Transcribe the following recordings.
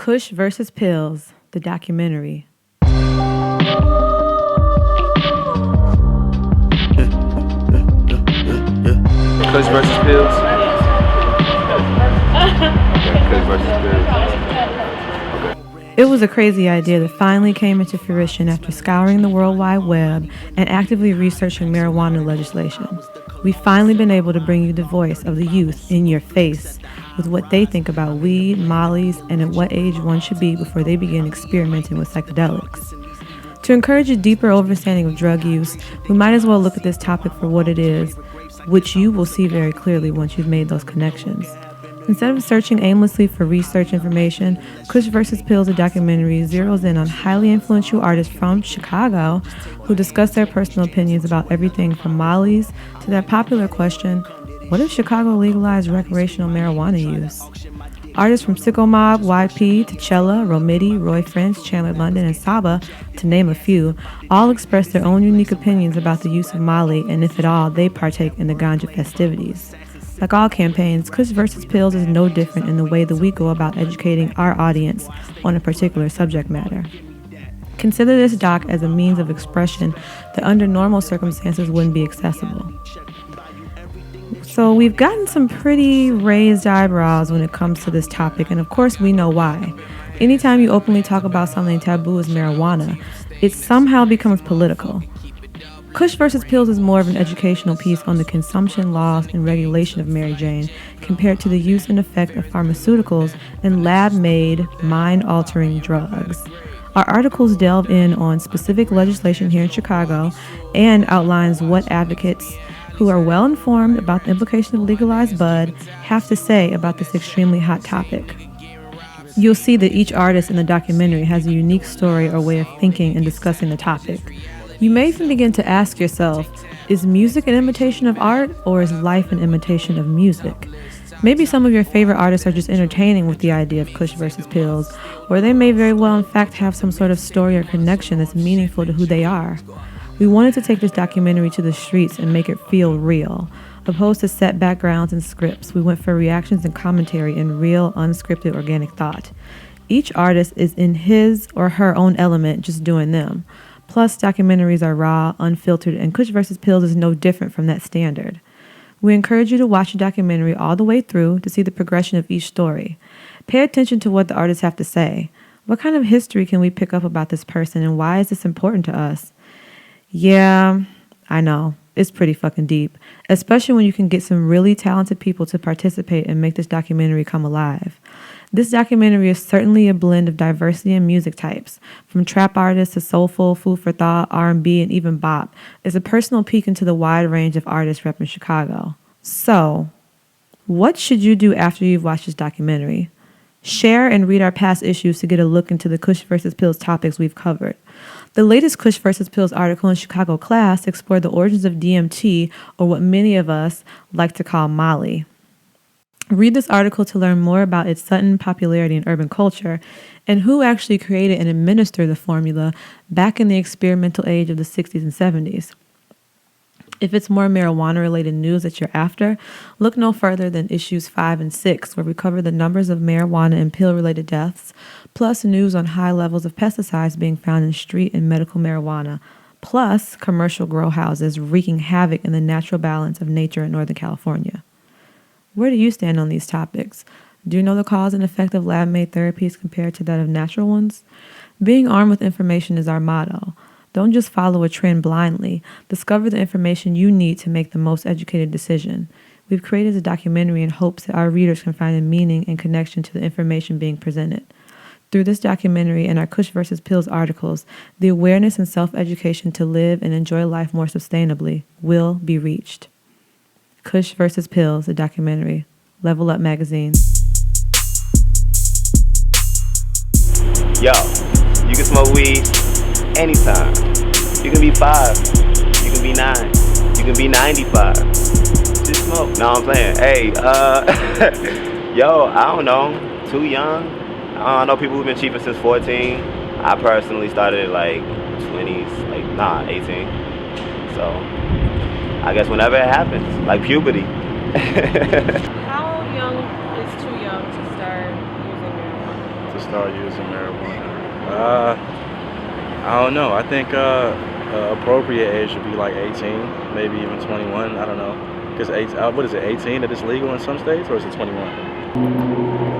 Kush versus Pills, the documentary. Kush versus Pills? Okay, Kush versus Pills. It was a crazy idea that finally came into fruition after scouring the World Wide Web and actively researching marijuana legislation. We've finally been able to bring you the voice of the youth in your face with what they think about weed, mollies, and at what age one should be before they begin experimenting with psychedelics. To encourage a deeper understanding of drug use, we might as well look at this topic for what it is, which you will see very clearly once you've made those connections. Instead of searching aimlessly for research information, Kush vs. Pills, a documentary, zeroes in on highly influential artists from Chicago who discuss their personal opinions about everything from mollies to that popular question, what if Chicago legalized recreational marijuana use? Artists from Sicko Mobb YP to Chella, Romiti, Roy French, Chandler London, and SABA, to name a few, all express their own unique opinions about the use of Molly and if at all they partake in the ganja festivities. Like all campaigns, Kush vs. Pills is no different in the way that we go about educating our audience on a particular subject matter. Consider this doc as a means of expression that under normal circumstances wouldn't be accessible. So we've gotten some pretty raised eyebrows when it comes to this topic, and of course we know why. Anytime you openly talk about something taboo as marijuana, it somehow becomes political. Kush vs. Pills is more of an educational piece on the consumption, laws, and regulation of Mary Jane compared to the use and effect of pharmaceuticals and lab-made, mind-altering drugs. Our articles delve in on specific legislation here in Chicago and outlines what advocates who are well-informed about the implication of legalized bud have to say about this extremely hot topic. You'll see that each artist in the documentary has a unique story or way of thinking and discussing the topic. You may even begin to ask yourself, is music an imitation of art, or is life an imitation of music? Maybe some of your favorite artists are just entertaining with the idea of Kush versus Pills, or they may very well in fact have some sort of story or connection that's meaningful to who they are. We wanted to take this documentary to the streets and make it feel real. Opposed to set backgrounds and scripts, we went for reactions and commentary in real, unscripted, organic thought. Each artist is in his or her own element, just doing them. Plus, documentaries are raw, unfiltered, and Kush vs. Pills is no different from that standard. We encourage you to watch the documentary all the way through to see the progression of each story. Pay attention to what the artists have to say. What kind of history can we pick up about this person, and why is this important to us? Yeah, I know. It's pretty fucking deep, especially when you can get some really talented people to participate and make this documentary come alive. This documentary is certainly a blend of diversity in music types, from trap artists to soulful, food for thought, R&B, and even bop. It's a personal peek into the wide range of artists repping Chicago. So, what should you do after you've watched this documentary? Share and read our past issues to get a look into the Kush vs. Pills topics we've covered. The latest Kush vs. Pills article in Chicago Class explored the origins of DMT, or what many of us like to call Molly. Read this article to learn more about its sudden popularity in urban culture and who actually created and administered the formula back in the experimental age of the 60s and 70s. If it's more marijuana-related news that you're after, look no further than issues 5 and 6, where we cover the numbers of marijuana and pill-related deaths, plus news on high levels of pesticides being found in street and medical marijuana, plus commercial grow houses wreaking havoc in the natural balance of nature in Northern California. Where do you stand on these topics? Do you know the cause and effect of lab-made therapies compared to that of natural ones? Being armed with information is our motto. Don't just follow a trend blindly. Discover the information you need to make the most educated decision. We've created a documentary in hopes that our readers can find a meaning and connection to the information being presented. Through this documentary and our Kush vs. Pills articles, the awareness and self-education to live and enjoy life more sustainably will be reached. Kush vs. Pills, the documentary. Level Up Magazine. Yo, you can smoke weed anytime. You can be 5, you can be 9, you can be 95. Just smoke. No, I'm playing. Hey, yo, I don't know. Too young. I know people who've been cheaping since 14. I personally started at like 20s, 18. So, I guess whenever it happens, like puberty. How young is too young to start using marijuana? To start using marijuana? I don't know. I think appropriate age should be like 18, maybe even 21. I don't know. Because what is it, 18 that is legal in some states, or is it 21?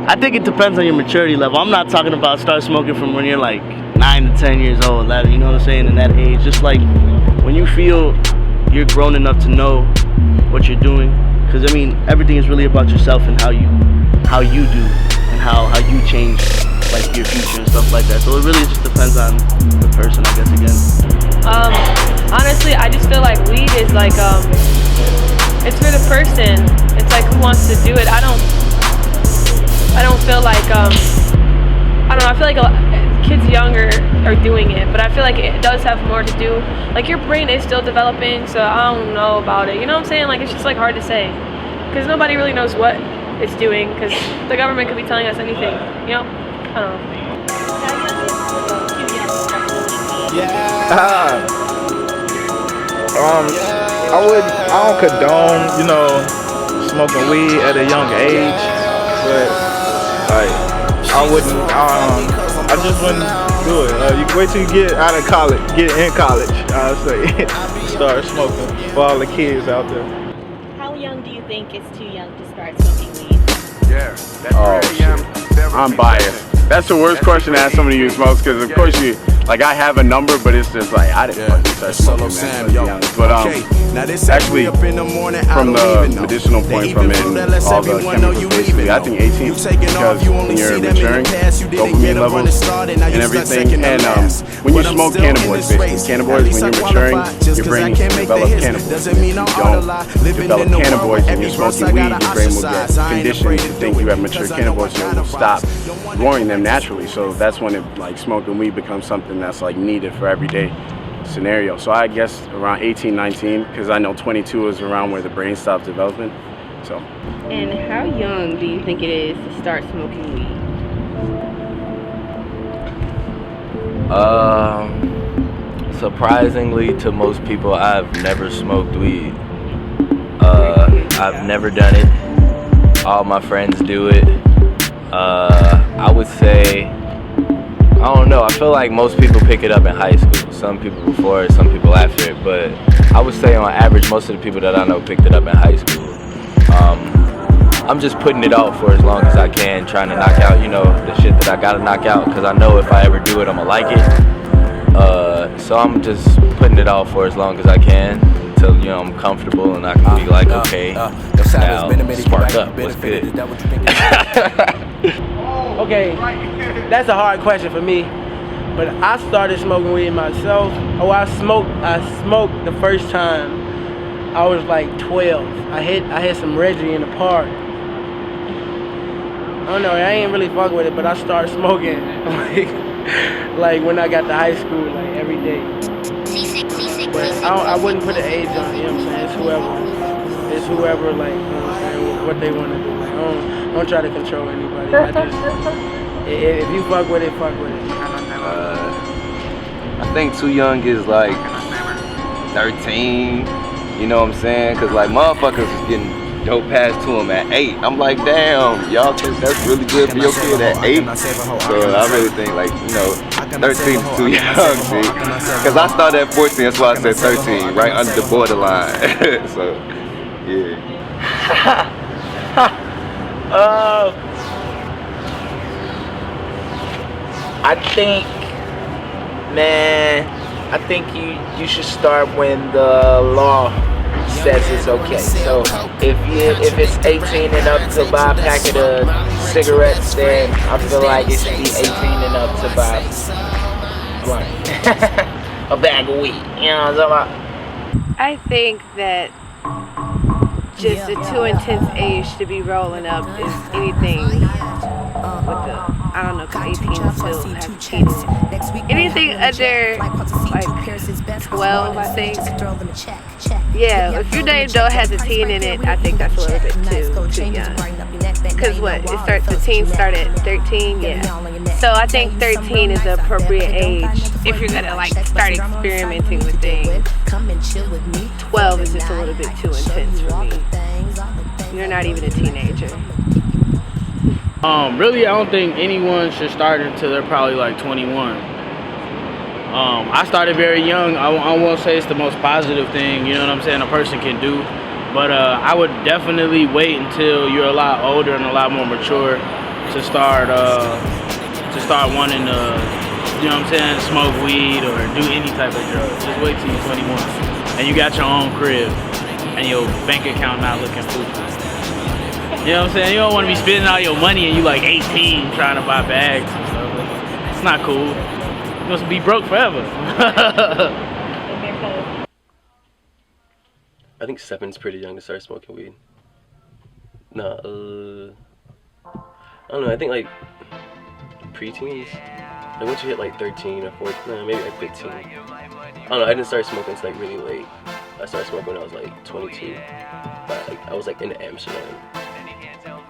I think it depends on your maturity level. I'm not talking about start smoking from when you're like 9 to 10 years old, 11, you know what I'm saying, in that age. Just like when you feel you're grown enough to know what you're doing. Because I mean, everything is really about yourself and how you do and how you change like your future and stuff like that. So it really just depends on the person, I guess, again. Honestly, I just feel like weed is like it's for the person. It's like who wants to do it. I don't feel like I don't know. I feel like kids younger are doing it, but I feel like it does have more to do. Like your brain is still developing, so I don't know about it. You know what I'm saying? Like it's just like hard to say because nobody really knows what it's doing because the government could be telling us anything. You know? I don't know. I don't condone, smoking weed at a young age, but I just wouldn't do it. You wait till you get out of college, get in college, I'd say, start smoking for all the kids out there. How young do you think is too young to start smoking weed? Yeah, that's very young. I'm biased. That's the worst question to ask somebody who smokes, because of course I have a number, but it's just like, I didn't fucking start smoking, man, but actually, from the medicinal point from it, and all the chemicals, basically, I think 18, because when you're maturing, dopamine levels and everything, and when you smoke cannabinoids, basically, cannabinoids, when you're maturing, your brain needs to develop cannabinoids. If you don't develop cannabinoids and you're smoking weed, your brain will get conditioned to think you have mature cannabinoids, and it will stop growing them naturally. So that's when smoking weed becomes something that's needed for everyday scenario. So I guess around 18, 19, because I know 22 is around where the brain stops developing. So. And how young do you think it is to start smoking weed? Surprisingly, to most people, I've never smoked weed. I've never done it. All my friends do it. I would say, I don't know, I feel like most people pick it up in high school. Some people before it, some people after it, but I would say on average most of the people that I know picked it up in high school. I'm just putting it out for as long as I can, trying to knock out, the shit that I gotta knock out, because I know if I ever do it, I'ma like it. So I'm just putting it out for as long as I can, until, I'm comfortable and I can be like, okay, now spark up, what's good? Okay, that's a hard question for me, but I started smoking weed myself. I smoked the first time I was like 12. I hit some Reggie in the park. I don't know, I ain't really fucking with it, but I started smoking like when I got to high school, like every day. But I wouldn't put an age on it, you know what I'm saying? It's whoever like, you know what I'm saying, what they want to do. Like, I don't try to control anybody. If you fuck with it, fuck with it. I think too young is like 13, you know what I'm saying? Cause like motherfuckers is getting dope passed to them at 8. I'm like, damn, y'all think that's really good for your kid at 8? So I really think 13 is too young, see? Cause I started at 14, that's why I said 13, right under the borderline. So, yeah. I think you should start when the law says it's okay. So if it's 18 and up to buy a packet of cigarettes, then I feel like it should be 18 and up to buy a bag of weed. You know what I'm talking about? I think that just a too intense age to be rolling up is anything with the, I don't know, because 18 still have teens. Anything under like 12, I think. Yeah, if your name don't have a teen in it, I think that's a little bit too young. Because the teens start at 13, yeah. So I think 13 is the appropriate age if you're gonna start experimenting with things. 12 is just a little bit too intense for me. You're not even a teenager. Really, I don't think anyone should start until they're probably like 21. I started very young. I won't say it's the most positive thing, you know what I'm saying, a person can do. But I would definitely wait until you're a lot older and a lot more mature to start wanting to, you know what I'm saying, smoke weed or do any type of drug. Just wait till you're 21 and you got your own crib and your bank account not looking foolish. You know what I'm saying? You don't want to be spending all your money and you like 18 trying to buy bags and stuff. It's not cool. You're supposed to be broke forever. I think 7's pretty young to start smoking weed. No, I don't know. I think like preteens. Like once you hit like 13 or 14, no, maybe like 15. I don't know. I didn't start smoking until like really late. I started smoking when I was like 22. But like I was like in Amsterdam.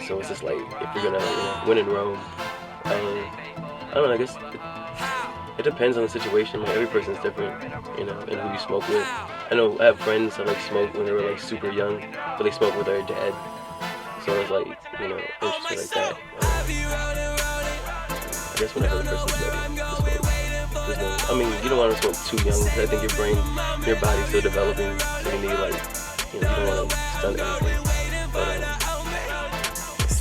So it's just like if you're gonna win in Rome, I don't know. I guess it depends on the situation. Like every person's different, you know, and who you smoke with. I know I have friends that like smoke when they were like super young, but they smoke with their dad. So it's like, you know, interesting like that. I guess whenever the person's ready to smoke. There's no, I mean, you don't want to smoke too young because I think your brain, your body's still developing. So you need like, you know, you don't want to stunt anything. But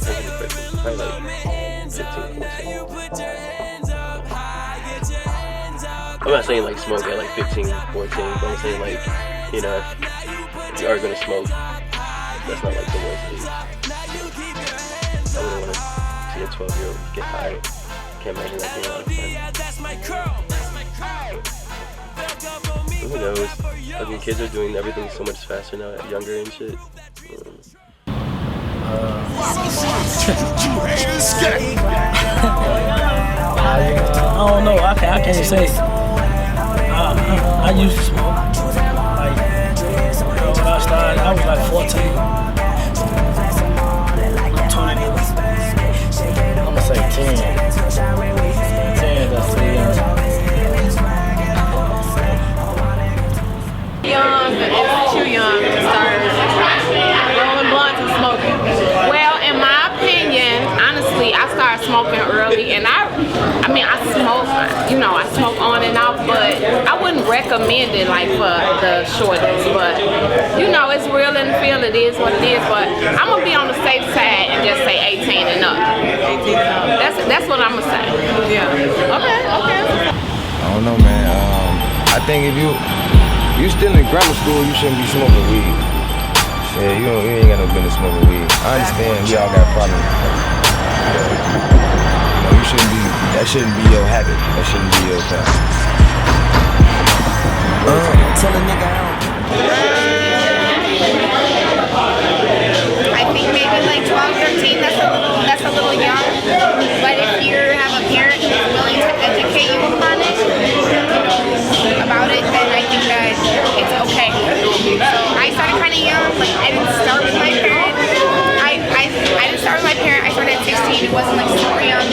depends on the person. Probably like 15, 14. I'm not saying like smoke at like 15, 14, but I'm saying like, you know, if you are gonna smoke, that's not like the worst age. I wouldn't want to see a 12-year-old get high. Can't imagine that being a lot of fun. Who knows? Fucking kids are doing everything so much faster now, younger and shit. I don't know. I can't say. I used to smoke. Like when I started, I was like 14. 20. I'm gonna say 10. 10. That's too young. Young, it's too young to start rolling blunts and smoking. Well, in my opinion, honestly, I started smoking early, and I smoke, you know, I smoke on and off, but I wouldn't recommend it like for the shorties. But you know, it's real in the field. It is what it is. But I'm gonna be on the safe side and just say 18 and up. 18 and up. That's what I'm gonna say. Yeah. Okay. I don't know, man. I think if you still in grammar school, you shouldn't be smoking weed. Yeah, you ain't got no business smoking weed. I understand we all got problems. No, you shouldn't be. That shouldn't be your habit. That shouldn't be your thing. Tell a nigga I think maybe like 12, 13. That's a little young. But if you have a parent who's willing to educate you upon it, about it, then I think that it's okay. So I started kind of young. Like I didn't start with my parent. I didn't start with my parent. I started at 16. It wasn't like super young,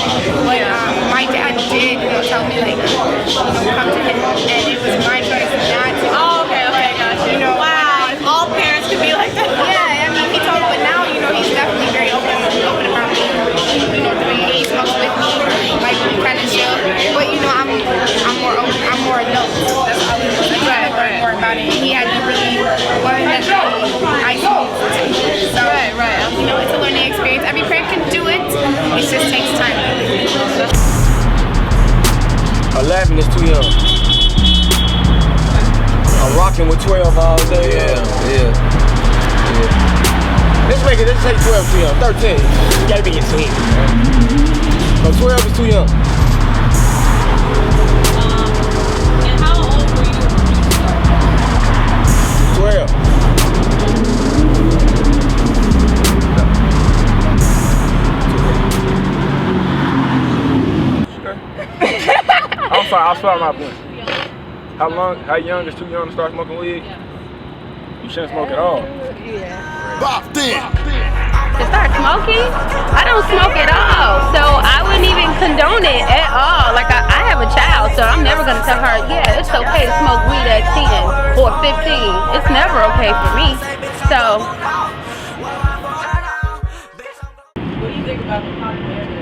but my dad did, tell me like, come to him, and it was my choice not to. Oh, okay, gotcha. Wow, if all parents could be like that. Yeah, I mean, he told me, but now, he's definitely very open about me. He smokes with me, like we kind of chill. But I'm more adult. That's how I learned more about it. He had to really learn that I smoke. So, it's a learning experience. Every parent can do it. It just takes time. 11 is too young. I'm rocking with 12 all day. Yeah. Let's say 12 too young. 13. You gotta be in team. So 12 is too young. And how old were you when you started? 12. I'm sorry, I'll start my point. How young is too young to start smoking weed? You shouldn't smoke at all. To start smoking? I don't smoke at all, so I wouldn't even condone it at all. Like I have a child, so I'm never gonna tell her, yeah, it's okay to smoke weed at 10 or 15. It's never okay for me. So. What do you think about the popularity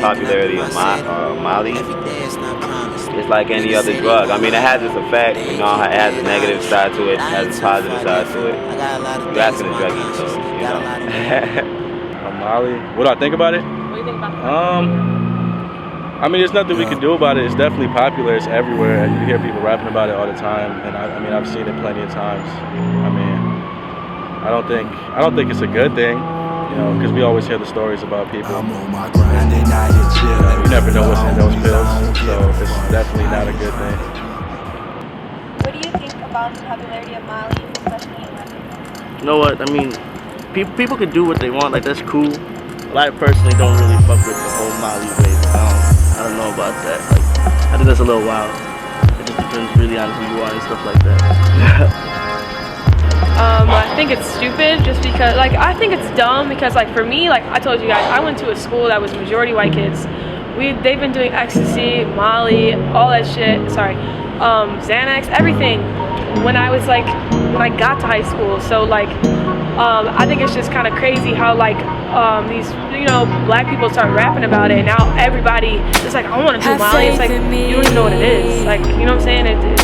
popularity of Molly, it's like any other drug. I mean, it has its effect, you know, it has a negative side to it, it has a positive side to it. You're asking a druggie, so, you know. Molly, what do I think about it? What do you think about it? I mean, there's nothing we can do about it. It's definitely popular. It's everywhere. You hear people rapping about it all the time, and I mean, I've seen it plenty of times. I mean, I don't think it's a good thing, you know, because we always hear the stories about people. You never know what's in those pills, so it's definitely not a good thing. What do you think about the popularity of Molly, especially in rap? You know what? I mean, people can do what they want. Like, that's cool. But I personally don't really fuck with the whole Molly wave. I don't know about that. Like, I think that's a little wild. It just depends really on who you are and stuff like that. I think it's stupid just because, like, I think it's dumb because, like, for me, like I told you guys, I went to a school that was majority white kids. They've been doing ecstasy, Molly, all that shit. Sorry, Xanax, everything. When I got to high school, so like, I think it's just kind of crazy how like these, you know, black people start rapping about it, and now everybody is like, I want to do Molly. It's like, you don't even know what it is. Like, you know what I'm saying? It's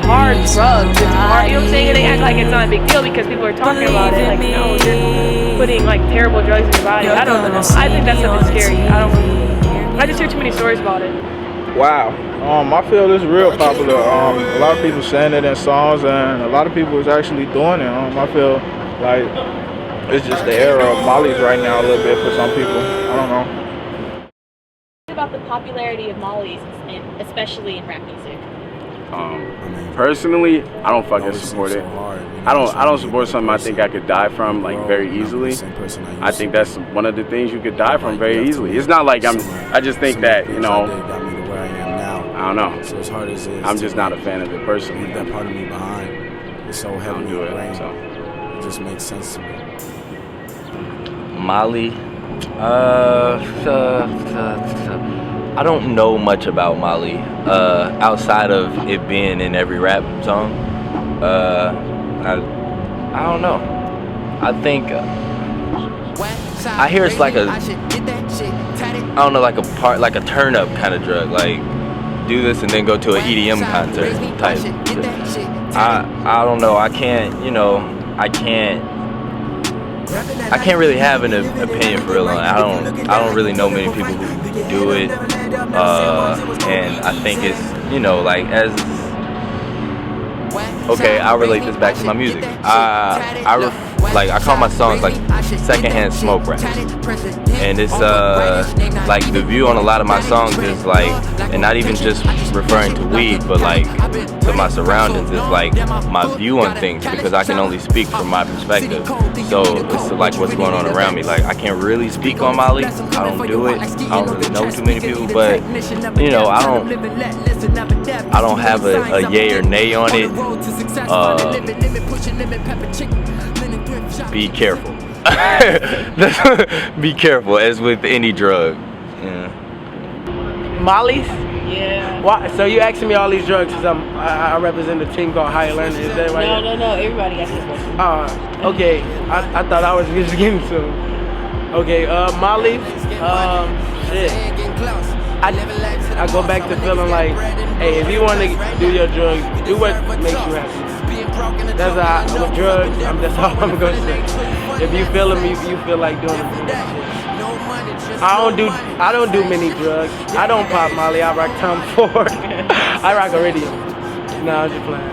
hard drugs. It's hard. You know what I'm saying? And they act like it's not a big deal because people are talking about it. Like, no, you're putting like terrible drugs in your body. I don't know. I think that's something scary. I just hear too many stories about it. Wow. I feel it's real popular. A lot of people saying it in songs, and a lot of people is actually doing it. I feel like it's just the era of Molly's right now a little bit for some people. I don't know. What about the popularity of mollies, especially in rap music? Personally, I don't fucking support it. I don't support something I think I could die from like very easily. I think that's one of the things you could die from very easily. It's not like I just think that, you know, I don't know. I'm just not a fan of it personally. That part of me behind. It's so heavy. Do it, so. It just makes sense to me. Molly, I don't know much about Molly outside of it being in every rap song. I don't know. I think I hear it's like a, I don't know, like a turn up kind of drug. Like, do this and then go to an EDM concert type. I don't know. I can't really have an opinion for real on it. I don't really know many people who do it, and I think it's, you know, like, as okay, I'll relate this back to my music. I call my songs like secondhand smoke raps, and it's like the view on a lot of my songs is like, and not even just referring to weed, but like to my surroundings, is like my view on things, because I can only speak from my perspective. So it's like what's going on around me. Like, I can't really speak on Molly. I don't do it. I don't really know too many people, but you know, I don't have a yay or nay on it. Be careful. Be careful, as with any drug. Yeah. Mollies? Yeah. Why? So you asking me all these drugs because I represent a team called Higher Learning. Is that right? No. Everybody got this question. Okay. I thought I was just getting to. Okay. Mollies. Shit. I go back to feeling like, hey, if you want to do your drugs, do what makes you happy. That's how with drugs. That's all I'm gonna say. If you feel them, you feel like doing them. I don't do many drugs. I don't pop Molly. I rock Tom Ford. I rock Iridium. No, I'm just playing.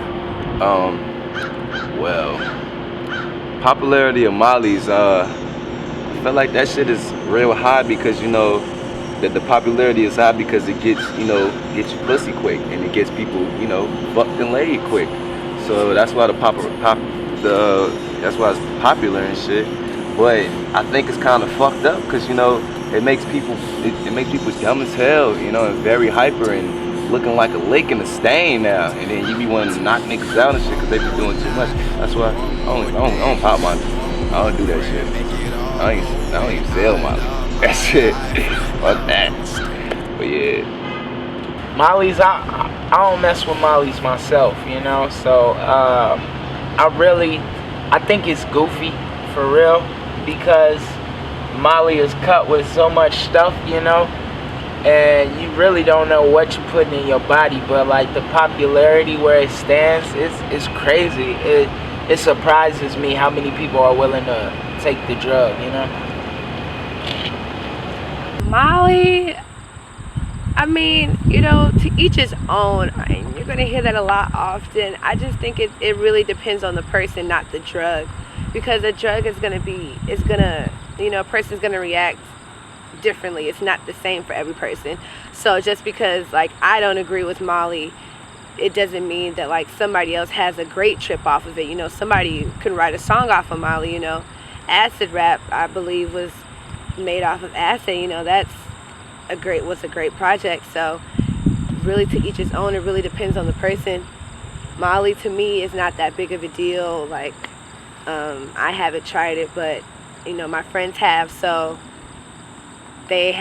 Well, popularity of Molly's, I feel like that shit is real high because, you know, that the popularity is high because it gets, you know, gets you pussy quick, and it gets people, you know, fucked and laid quick. So that's why that's why it's popular and shit. But I think it's kind of fucked up because, you know, it makes people dumb as hell, you know, and very hyper and looking like a lick in a stain now. And then you be wanting to knock niggas out and shit because they be doing too much. That's why I don't pop my, I don't do that shit. I don't even sell my, that shit. Fuck that. But yeah. Mollies, I don't mess with mollies myself, you know, so I think it's goofy for real, because Molly is cut with so much stuff, you know, and you really don't know what you're putting in your body. But like the popularity where it stands, it's crazy. It surprises me how many people are willing to take the drug, you know. Molly, I mean, you know, to each his own. You're gonna hear that a lot often. I just think it really depends on the person, not the drug, because a drug is gonna, you know, a person's gonna react differently. It's not the same for every person. So just because like I don't agree with Molly, it doesn't mean that like somebody else has a great trip off of it. You know, somebody can write a song off of Molly. You know, acid rap, I believe, was made off of acid. You know, was a great project. So really to each his own. It really depends on the person. Molly to me is not that big of a deal. Like I haven't tried it, but you know my friends have, so they're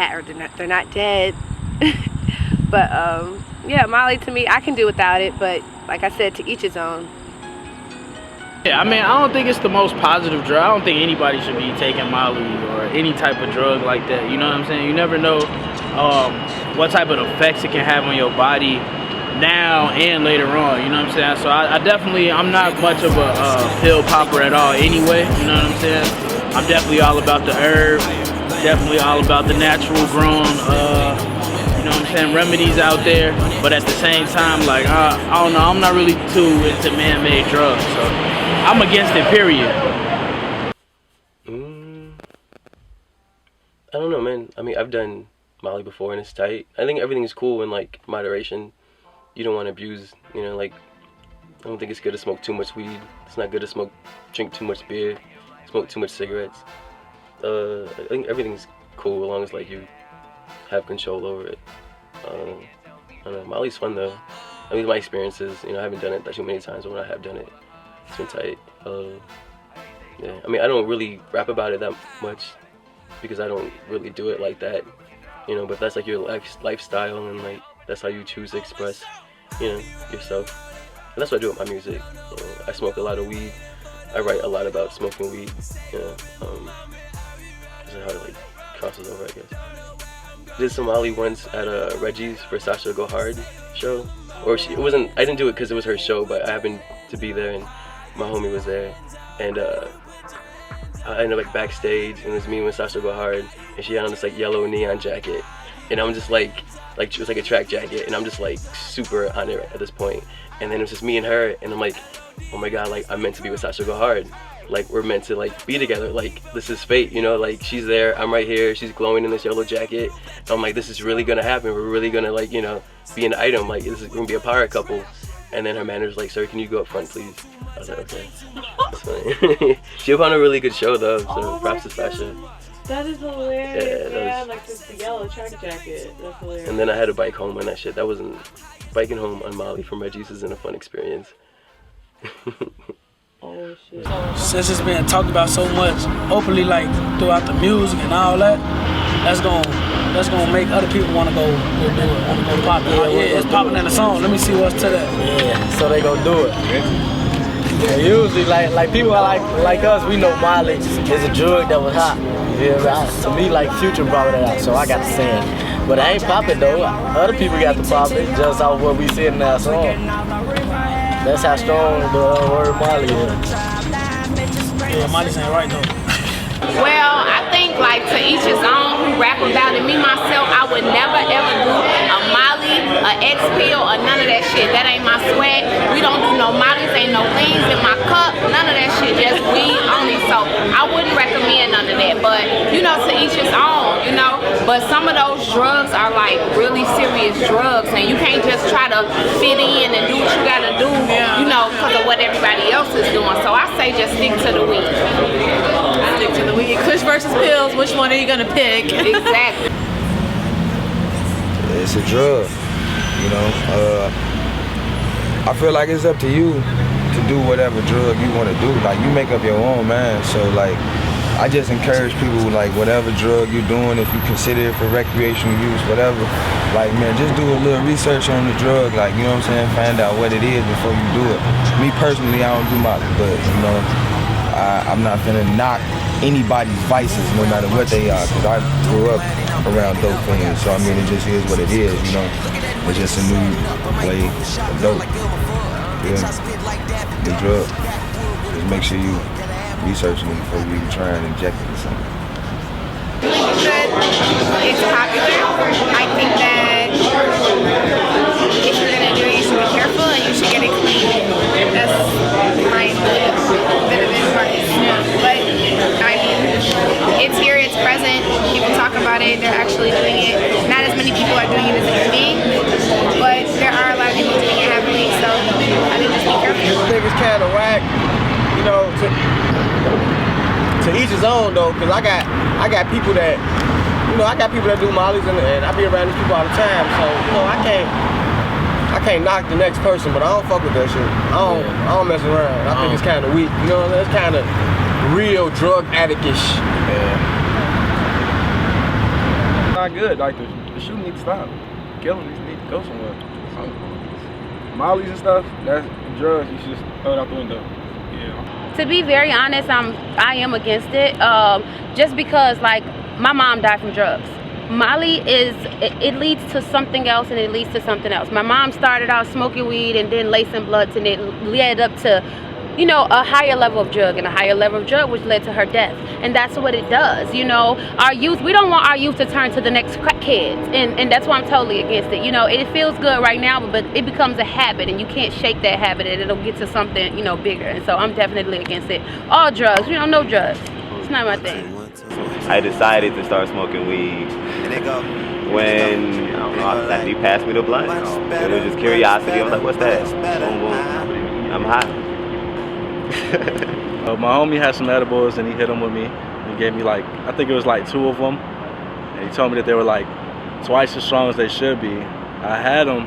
not dead. But yeah, Molly to me, I can do without it, but like I said, to each his own. Yeah, I mean, I don't think it's the most positive drug. I don't think anybody should be taking Molly or any type of drug like that. You know what I'm saying? You never know what type of effects it can have on your body now and later on. You know what I'm saying? So I'm not much of a pill popper at all anyway. You know what I'm saying? I'm definitely all about the herb. Definitely all about the natural grown, you know what I'm saying, remedies out there. But at the same time, like, I don't know, I'm not really too into man-made drugs, so I'm against it, period. I don't know, man. I mean, I've done Molly before and it's tight. I think everything is cool in like moderation. You don't want to abuse, you know, like, I don't think it's good to smoke too much weed. It's not good to drink too much beer, smoke too much cigarettes. I think everything's cool as long as like you have control over it. I don't know. Molly's fun though. I mean, my experiences, you know, I haven't done it that too many times, but when I have done it, it's been tight. Yeah, I mean, I don't really rap about it that much because I don't really do it like that, you know. But that's like your lifestyle, and like that's how you choose to express, you know, yourself. And that's what I do with my music. You know, I smoke a lot of weed. I write a lot about smoking weed. You know. How it like crosses over, I guess. Did some Molly once at Reggie's for Sasha Go Hard show, or I didn't do it because it was her show, but I happened to be there and my homie was there, and I ended up like backstage, and it was me with Sasha Go Hard, and she had on this like yellow neon jacket, and I'm just like it was like a track jacket, and I'm just like super on it at this point, and then it was just me and her, and I'm like, oh my god, like I'm meant to be with Sasha Go Hard. Like we're meant to like be together, like this is fate, you know, like she's there, I'm right here, she's glowing in this yellow jacket. I'm like, this is really gonna happen, we're really gonna like, you know, be an item, like this is gonna be a power couple. And then her manager's like, sir, can you go up front please? I was like, okay. That's funny. She put on a really good show though, so props to Sasha. That is hilarious. Yeah, like this yellow track jacket. That's hilarious. And then I had to bike home on that shit. That wasn't, biking home on Molly from Reggie's isn't a fun experience. Oh shit. Since it's been talked about so much openly, like throughout the music and all that, that's gonna make other people wanna go do it, wanna go pop it. Yeah, it's popping in the song. Let me see what's to that. Yeah, so they gonna do it. Yeah, usually, like people like us, we know Molly is a drug that was hot. Yeah, to me, like Future brought it out, so I got to say it. But I ain't popping though. Other people got to pop it just off what we see in that song. That's how strong the word Molly is. Yeah, Molly's ain't right though. Well, I think like to each his own who rap about it. Me myself, I would never ever do a Molly, a X pill, or none of that shit. That ain't my swag. We don't do no Mollies, ain't no leans in my cup, none of that shit. Just weed only. So I wouldn't recommend none of that. But you know, to each his own. You know. But some of those drugs are like really serious drugs, and you can't just try to fit in and do what you gotta do. You know, because of what everybody else is doing. So I say just stick to the weed. Stick to the weed. Kush versus pills, which one are you gonna pick? Exactly. It's a drug, you know. I feel like it's up to you to do whatever drug you want to do. Like you make up your own mind. So like, I just encourage people like whatever drug you're doing, if you consider it for recreational use, whatever. Like man, just do a little research on the drug. Like you know what I'm saying. Find out what it is before you do it. Me personally, I don't do Molly, but you know, I'm not finna knock anybody's vices, no matter what they are. Cause I grew up around dope fiends, so I mean, it just is what it is, you know. It's just a new way of dope. Yeah, new drug. Just make sure you researching it before you try and inject it or something. It's popular. I think that if you're gonna do it, you should be careful and you should get it clean. That's my bit of advice. But I mean, it's here, it's present. People talk about it. They're actually doing it. Not as many people are doing it as they can be, but there are a lot of people doing it heavily. So I think just be careful. I think it's kind of whack, you know. To each his own though, cause I got people that, you know, I got people that do mollies and I be around these people all the time. So you know, I can't knock the next person, but I don't fuck with that shit. I don't mess around. I think it's kind of weak. You know, it's kind of real drug addict-ish. Yeah. Not good. Like the shooting needs to stop. Killing need to go somewhere. Mollies and stuff, that's drugs. You should just throw it out the window. Yeah. To be very honest, I am against it. Just because, like, my mom died from drugs. Molly it leads to something else and it leads to something else. My mom started out smoking weed and then lacing blunts, and it led up to, you know, a higher level of drug and a higher level of drug, which led to her death. And that's what it does. You know, our youth, we don't want our youth to turn to the next crackheads, and that's why I'm totally against it. You know, it feels good right now, but it becomes a habit, and you can't shake that habit, and it'll get to something, you know, bigger. And so I'm definitely against it. All drugs, you know, no drugs. It's not my thing. I decided to start smoking weed when, I don't know, after you passed me the blunt. It was just curiosity. I was like, what's that? Boom, boom. I'm hot. My homie had some edibles and he hit them with me. He gave me like, I think it was like 2 of them. And he told me that they were like twice as strong as they should be. I had them.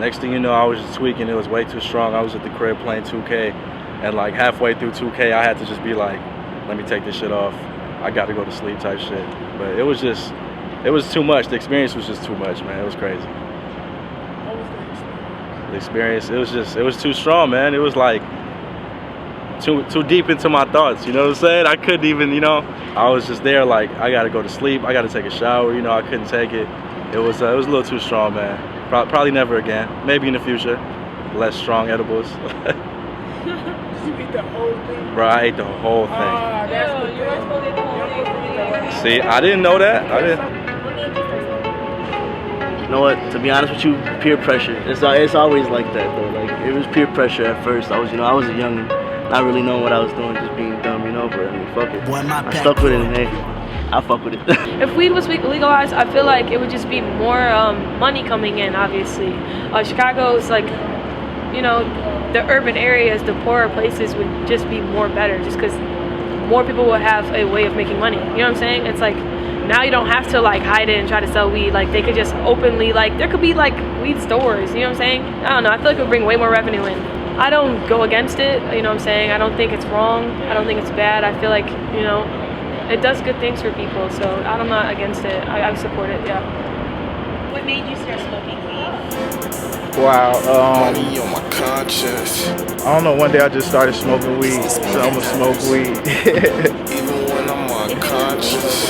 Next thing you know, I was just tweaking. It was way too strong. I was at the crib playing 2K. And like halfway through 2K, I had to just be like, let me take this shit off. I got to go to sleep type shit. But it was too much. The experience was just too much, man. It was crazy. The experience, it was too strong, man. It was like too deep into my thoughts, you know what I'm saying? I couldn't even, you know, I was just there like, I got to go to sleep. I got to take a shower, you know, I couldn't take it. It was a little too strong, man. Probably never again. Maybe in the future, less strong edibles. You eat the whole thing? Bro, I ate the whole thing. That's the thing. See, I didn't know that. I didn't. You know what? To be honest with you, peer pressure. It's always like that though. Like it was peer pressure at first. I was a young, not really knowing what I was doing, just being dumb, you know. But I mean, fuck it. I stuck with it, and hey, I fuck with it. If weed was legalized, I feel like it would just be more money coming in. Obviously, Chicago is like, you know, the urban areas, the poorer places would just be more better, just because more people will have a way of making money. You know what I'm saying? It's like now you don't have to like hide it and try to sell weed. Like they could just openly, like there could be like weed stores. You know what I'm saying? I don't know. I feel like it would bring way more revenue in. I don't go against it. You know what I'm saying? I don't think it's wrong. I don't think it's bad. I feel like, you know, it does good things for people. So I'm not against it. I support it. Yeah. What made you start smoking weed? Wow. Money on my conscience. I don't know. One day I just started smoking weed, so I'm gonna smoke weed. Even when I'm unconscious.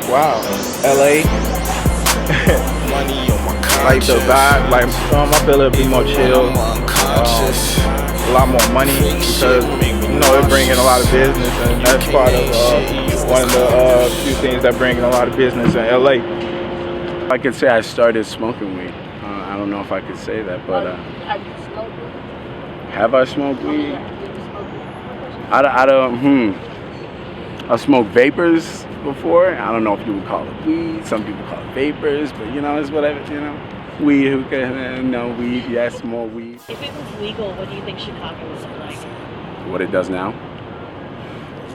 Wow. LA. Money on my conscience. Like the vibe, like I feel it'll be more chill. A lot more money because you know it bring in a lot of business, and that's part of one of the few things that bring in a lot of business in LA. I could say I started smoking weed. I don't know if I could say that, but Have you smoked weed? have I smoked weed? I don't. I smoked vapors before. I don't know if you would call it weed. Some people call it vapors, but you know, it's whatever. You know, weed, hookah, no weed. Yes, more weed. If it was legal, what do you think Chicago would look like? What it does now?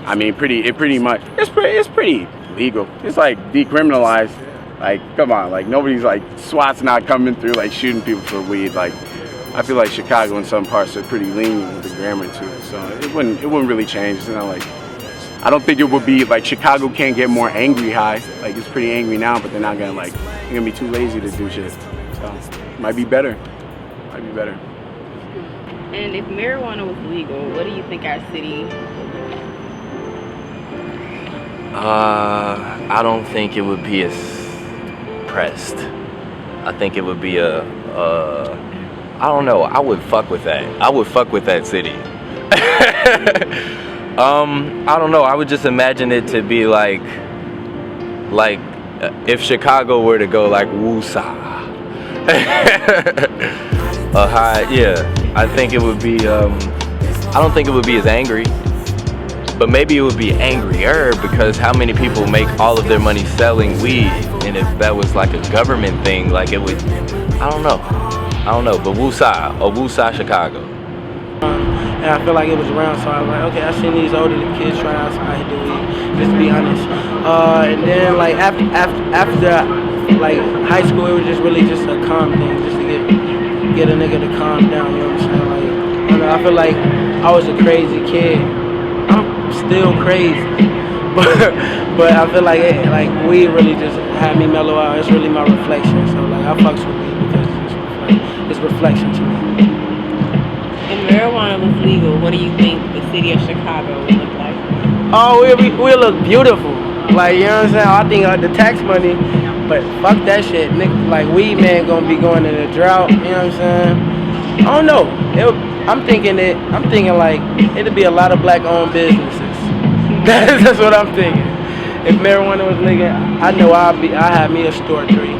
I mean, it's pretty legal. It's like decriminalized. Like, come on, like nobody's like SWAT's not coming through like shooting people for weed. Like, I feel like Chicago in some parts are pretty lenient with the grammar to it, so it wouldn't really change. It's not like, I don't think it would be like Chicago can't get more angry high. Like it's pretty angry now, but they're not gonna like, they're gonna be too lazy to do shit. So might be better. Might be better. And if marijuana was legal, what do you think our city would look like? I don't think it would be as pressed. I think it would be I don't know, I would fuck with that. I would fuck with that city. I don't know, I would just imagine it to be like if Chicago were to go like woo-sa. I think it would be, I don't think it would be as angry, but maybe it would be angrier because how many people make all of their money selling weed, and if that was like a government thing, like it would, I don't know, but woo-sa Chicago. And I feel like it was around, so I was like, okay, I seen these older kids try out some how to do weed, just to be honest. And then like after like high school, it was just really just a calm thing, just to get a nigga to calm down, you know what I'm saying? Like, I don't know, I feel like I was a crazy kid. I'm still crazy, but I feel like weed really just had me mellow out. It's really my reflection, so like I fucks with weed because it's reflection to me. If marijuana was legal, what do you think the city of Chicago would look like? Oh, we'll look beautiful. Like, you know what I'm saying? I think the tax money, but fuck that shit. Nigga, like, weed man gonna be going in a drought, you know what I'm saying? I don't know. I'm thinking like, it'll be a lot of black-owned businesses. That's what I'm thinking. If marijuana was legal, I know I have me a store 3.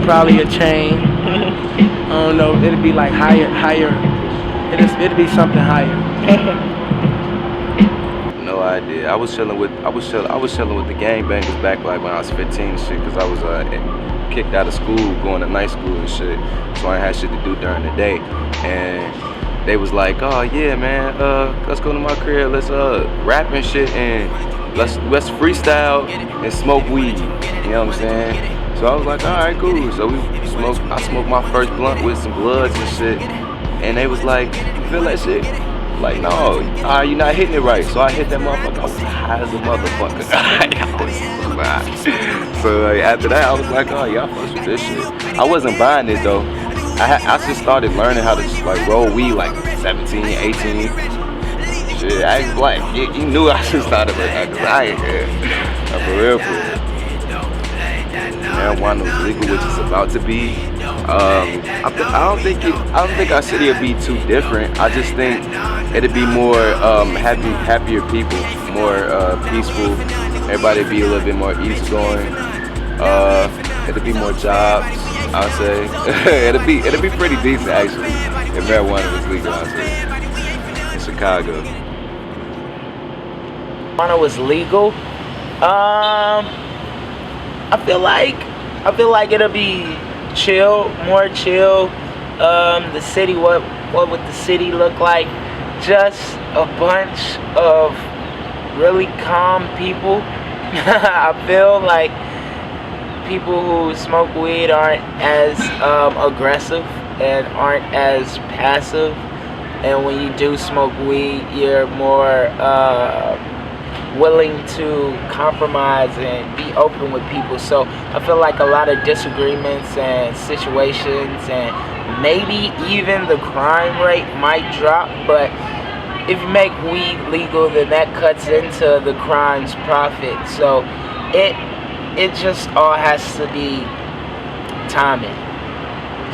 Probably a chain. I don't know, it'll be like higher. It'd be something higher. No idea. I was chilling with the gangbangers back like when I was 15 and shit, cause I was kicked out of school, going to night school and shit. So I had shit to do during the day, and they was like, oh yeah, man, let's go to my crib, let's rap and shit, and let's freestyle and smoke weed. You know what I'm saying? So I was like, all right, cool. So I smoked my first blunt with some bloods and shit. And they was like, you feel that shit? Like, no, you're not hitting it right. So I hit that motherfucker. I was high as a motherfucker. So like, after that, I was like, oh, y'all fucks with this shit. I wasn't buying it though. I just started learning how to like roll weed like 17, 18. Shit, I was like, you knew I just started learning because I ain't here. For real. Marijuana was legal, which is about to be. I don't think our city will be too different. I just think it'll be more happier people, more peaceful. Everybody be a little bit more easygoing. It'll be more jobs, I'll say. it'll be pretty decent actually if marijuana was legal, I'll say. In Chicago. Marijuana was legal. I feel like it'll be chill, more chill. The city, what would the city look like? Just a bunch of really calm people. I feel like people who smoke weed aren't as aggressive and aren't as passive. And when you do smoke weed, you're more willing to compromise and be open with people. So I feel like a lot of disagreements and situations and maybe even the crime rate might drop, but if you make weed legal, then that cuts into the crime's profit. So it just all has to be timing,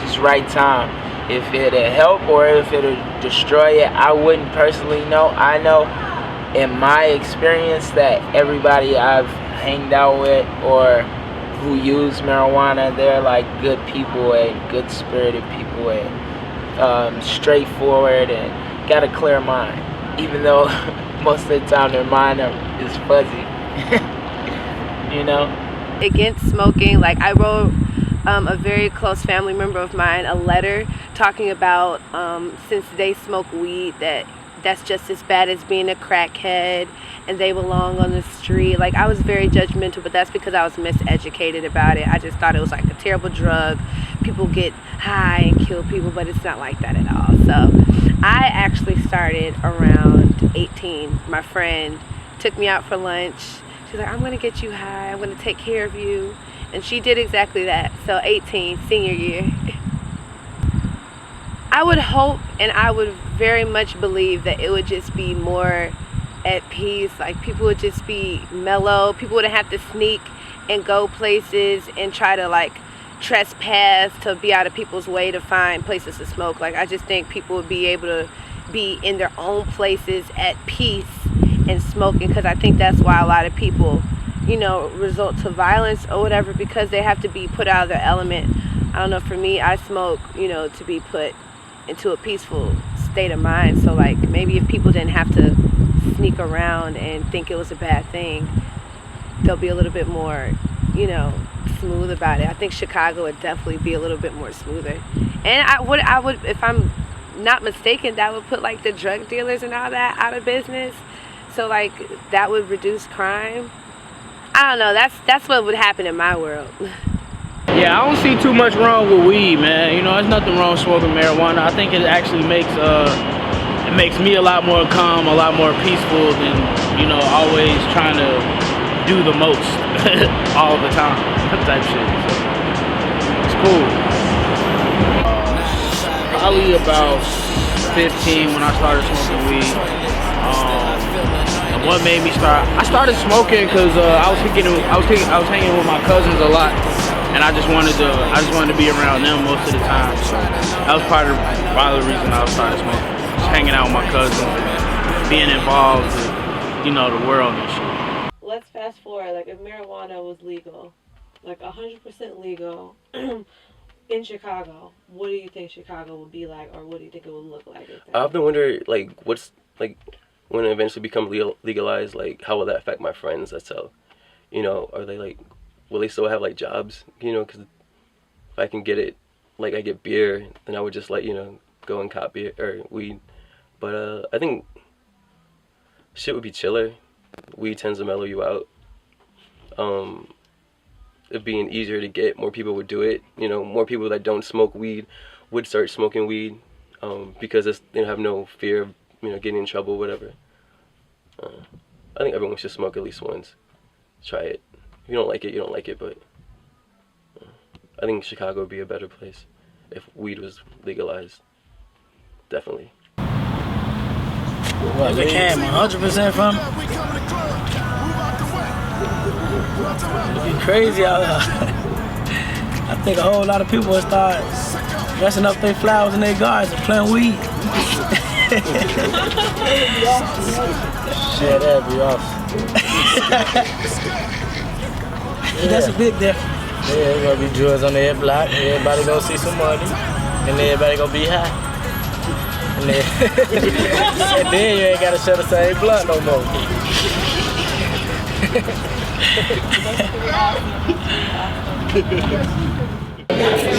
just right time. If it'll help or if it'll destroy it, I wouldn't personally know. I know in my experience that everybody I've hanged out with or who use marijuana, they're like good people and good spirited people and straightforward and got a clear mind, even though most of the time their mind is fuzzy. You know? Against smoking, like I wrote a very close family member of mine a letter talking about since they smoke weed that's just as bad as being a crackhead and they belong on the street. Like I was very judgmental, but that's because I was miseducated about it. I just thought it was like a terrible drug. People get high and kill people, but it's not like that at all. So I actually started around 18. My friend took me out for lunch. She's like, I'm gonna get you high, I'm gonna take care of you. And she did exactly that. So 18, senior year. I would hope and I would very much believe that it would just be more at peace. Like people would just be mellow. People wouldn't have to sneak and go places and try to like trespass to be out of people's way to find places to smoke. Like I just think people would be able to be in their own places at peace and smoking, because I think that's why a lot of people, you know, resort to violence or whatever, because they have to be put out of their element. I don't know, for me, I smoke, you know, to be put into a peaceful state of mind. So like maybe if people didn't have to sneak around and think it was a bad thing, they'll be a little bit more, you know, smooth about it. I think Chicago would definitely be a little bit more smoother. And I would, if I'm not mistaken, that would put like the drug dealers and all that out of business. So like that would reduce crime. I don't know, that's what would happen in my world. Yeah, I don't see too much wrong with weed, man. You know, there's nothing wrong with smoking marijuana. I think it actually makes me a lot more calm, a lot more peaceful than, you know, always trying to do the most all the time type shit. So it's cool. Probably about 15 when I started smoking weed. And what made me start? I started smoking because I was hanging with my cousins a lot. And I just wanted to be around them most of the time. So that was part of the reason I started smoking. Just hanging out with my cousins, being involved with, you know, the world and shit. Let's fast forward. Like if marijuana was legal, like 100% legal in Chicago, what do you think Chicago would be like, or what do you think it would look like? I've been wondering, like, what's like when it eventually becomes legalized, like how will that affect my friends that sell? You know, are they like, will they still have like jobs? You know, because if I can get it, like I get beer, then I would just like, you know, go and cop beer or weed. But I think shit would be chiller. Weed tends to mellow you out. It being easier to get, more people would do it. You know, more people that don't smoke weed would start smoking weed because they have no fear of, you know, getting in trouble, whatever. I think everyone should smoke at least once. Try it. If you don't like it, you don't like it, but I think Chicago would be a better place if weed was legalized. Definitely. What, they came 100% from it? It'd be crazy out there. I think a whole lot of people would start dressing up their flowers in their gardens and playing weed. Shit, that'd be awesome. That's a big difference. Yeah, there's gonna be drugs on their block. Everybody gonna see some money, and everybody gonna be high. And then you ain't gotta share the same blunt no more.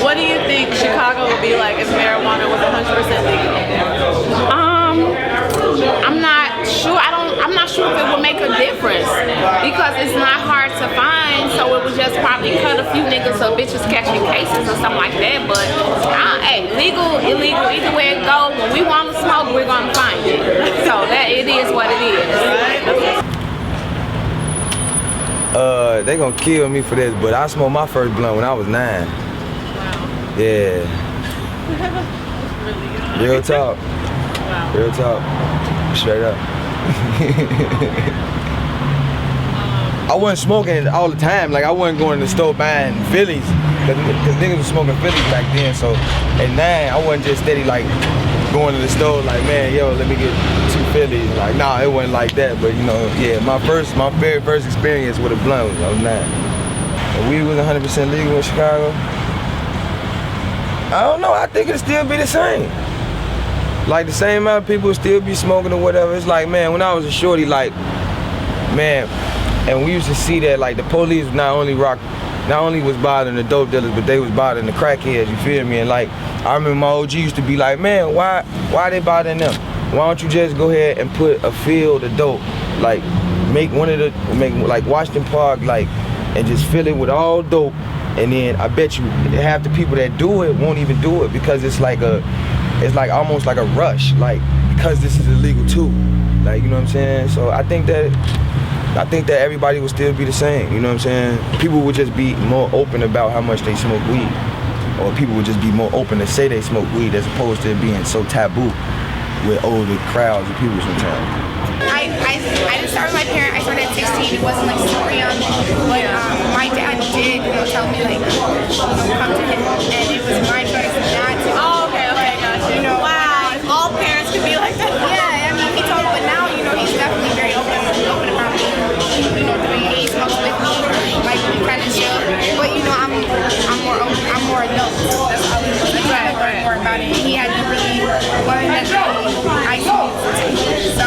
What do you think Chicago would be like if marijuana was 100% legal? I'm not sure. I'm not sure if it would make a difference because it's not hard to find. So it would just probably cut a few niggas or bitches catching cases or something like that. But hey, legal, illegal, either way it go. When we want to smoke, we're gonna find it. So that it is what it is. They gonna kill me for this, but I smoked my first blunt when I was 9. Wow. Yeah. Really Real talk. Wow. Real talk. Straight up. I wasn't smoking all the time. Like I wasn't going to the store buying Phillies, cause niggas was smoking Phillies back then. So at 9, I wasn't just steady like going to the store like, man, yo, let me get 2 Phillies. Like, nah, it wasn't like that. But you know, yeah, my very first experience with a blunt was I was 9. And weed was 100% legal in Chicago. I don't know. I think it'd still be the same. Like the same amount of people would still be smoking or whatever. It's like, man, when I was a shorty, like, man, and we used to see that like the police not only was bothering the dope dealers, but they was bothering the crackheads, you feel me? And like, I remember my OG used to be like, man, why they bothering them? Why don't you just go ahead and put a field of dope, like make like Washington Park, like, and just fill it with all dope, and then I bet you half the people that do it won't even do it because it's like almost like a rush, like, because this is illegal too. Like, you know what I'm saying? So I think that everybody would still be the same, you know what I'm saying? People would just be more open about how much they smoke weed. Or people would just be more open to say they smoke weed as opposed to it being so taboo with older crowds of people sometimes. I I didn't start with my parent. I started at 16. It wasn't like super young, but my dad did, tell me like, come to him, and it was my choice not to. Oh, okay, gotcha. Wow, if all parents could be like that. Yeah, I mean, he told me, but now, he's definitely very open about me. He smokes with me, like we kind of chill. But I'm more open. I'm more adult. That's how we learn more about it. He had to really learn that I smoke. So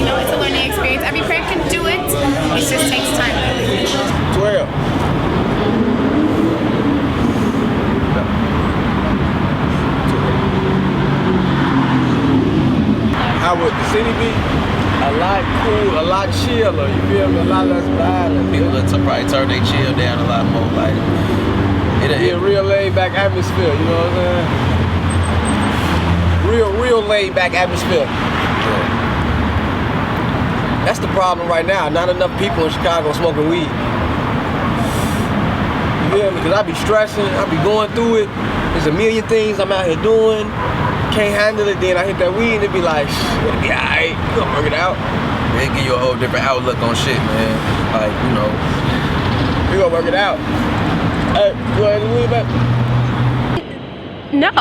it's a learning experience. Every parent can do it. It just takes time. 12. How would the city be? A lot cool, a lot chiller, you feel me? A lot less violent. People will probably turn their chill down a lot more, like it'll be a real laid back atmosphere, you know what I'm saying? Real laid back atmosphere. Yeah. That's the problem right now. Not enough people in Chicago smoking weed. You feel me? Cause I be stressing, I be going through it. There's a million things I'm out here doing. Can't handle it, then I hit that weed and it be like, it'll be alright, you gonna work it out. They give you a whole different outlook on shit, man. Like, we gonna work it out. Hey, you want the weed back? No.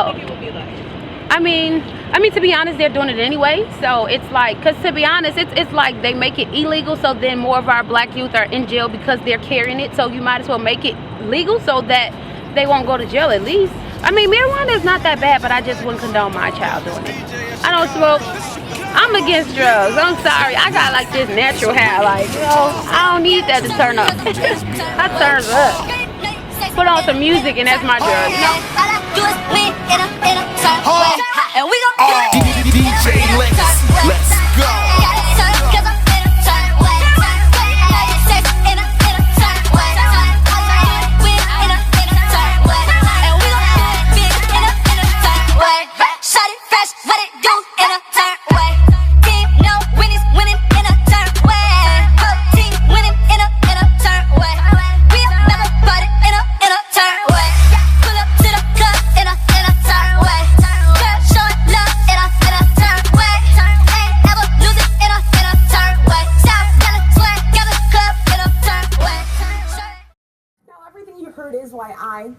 I mean, to be honest, they're doing it anyway. So it's like, cause to be honest, it's like they make it illegal. So then more of our black youth are in jail because they're carrying it. So you might as well make it legal so that they won't go to jail at least. I mean, marijuana is not that bad, but I just wouldn't condone my child doing it. I don't smoke. I'm against drugs. I'm sorry. I got like this natural hair. Like, I don't need that to turn up. I turns up. Put on some music and that's my drug. And we gon' do it. DJ Legacy, let's go.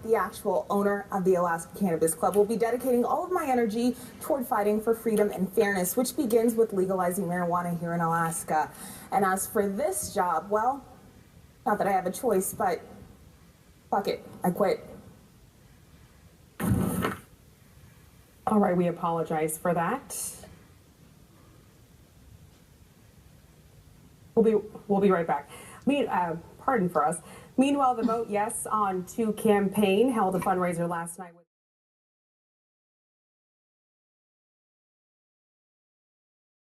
The actual owner of the Alaska Cannabis Club, will be dedicating all of my energy toward fighting for freedom and fairness, which begins with legalizing marijuana here in Alaska. And as for this job, well, not that I have a choice, but fuck it, I quit. All right, we apologize for that. We'll be right back. Pardon for us. Meanwhile, the Vote Yes on 2 campaign held a fundraiser last night.